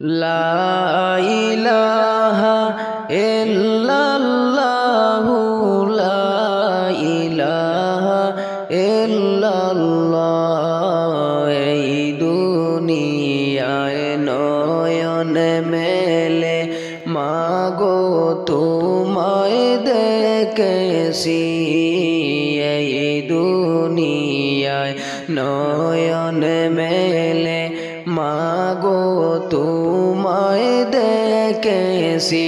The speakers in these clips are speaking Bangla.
লা ইলাহা ইল্লাল্লাহু লা ইলাহা ইল্লাল্লাহ। এই দুনিয়ায় নয়ন মেলে মাগো তোমায় দেখেছি, এই দুনিয়ায় নয়ন মেলে মাগো তোমায় দেখেছি।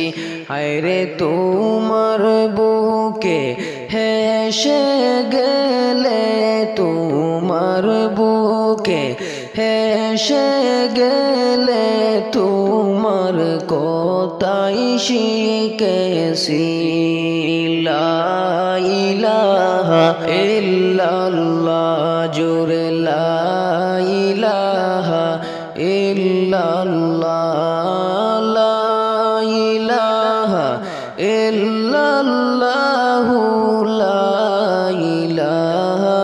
হায়রে তোমার বুকে হেসে গেলে, তোমার বুকে হেসে গেলে তোমার কথাই শিখেছি। লা ইলাহা ইল্লাল্লাহ জোরে লা ইলাহা ইল্লাল্লাহ, লা ইলাহা ইল্লাল্লাহু লা ইলাহা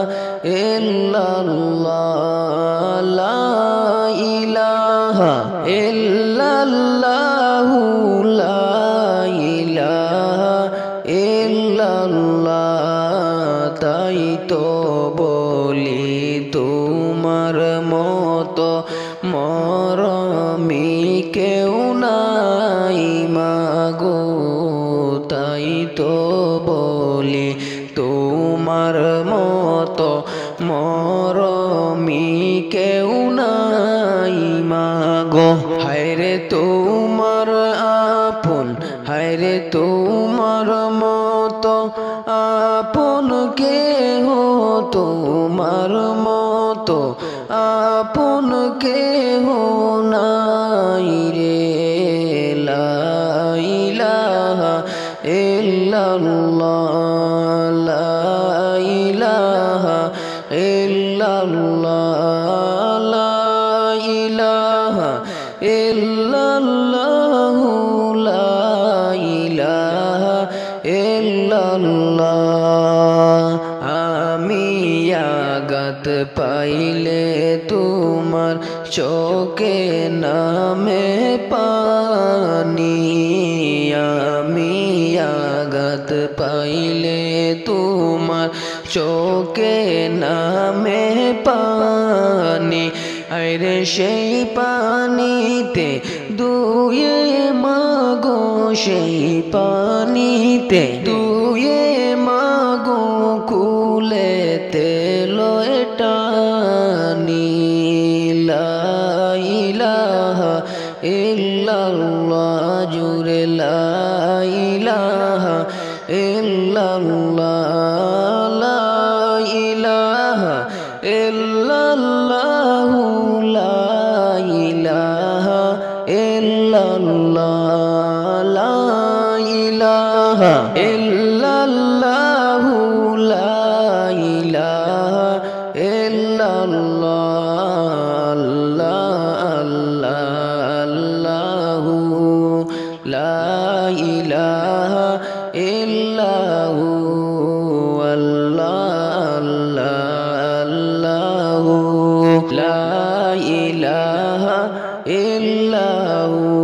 ইল্লাল্লাহ, লা ইলাহা ইল্লাল্লাহু লা ইলাহা ইল্লাল্লাহ। তাই তো বলি তোমার মতো মরমি কেউ নাই মাগো, তাই তো বলি তোমার মতো মরমি কেউ নাই মাগো। হায়রে তোমার আপন, হায়রে তোমার মতো আপন কেহ, তোমার মতো আপন কেহ নাই রে। লা ইলাহা ইল্লাল্লাহ, লা ইলাহা ইল্লাল্লাহ, লা ইলাহা ইল্লাল্লাহু লা ইলাহা ইল্লাল্লাহ। আমি আঘাত পাইলে তোমার চোখে নামে পানি, আমি আঘাত পাইলে তোমার চোখে নামে পানি। আরে সেই পানিতে দুয়ে মাগো, সেই পানিতে দুয়ে মাগো কুলেতে লয় টানি। লা ইলাহা ইল্লাল্লাহ জুরে লা ইলাহা ইল্লাল্লাহ, লা ইলাহা ইল্লাল্লাহু লা ইলাহা ইল্লাল্লাহ, লা ইলাহা ইল্লাল্লাহু লা ইলাহা ইল্লাল্লাহ, আল্লাহু লা ইলাহা ইল্লাহু, আল্লাহু লা ইলাহা ইল্লাহু।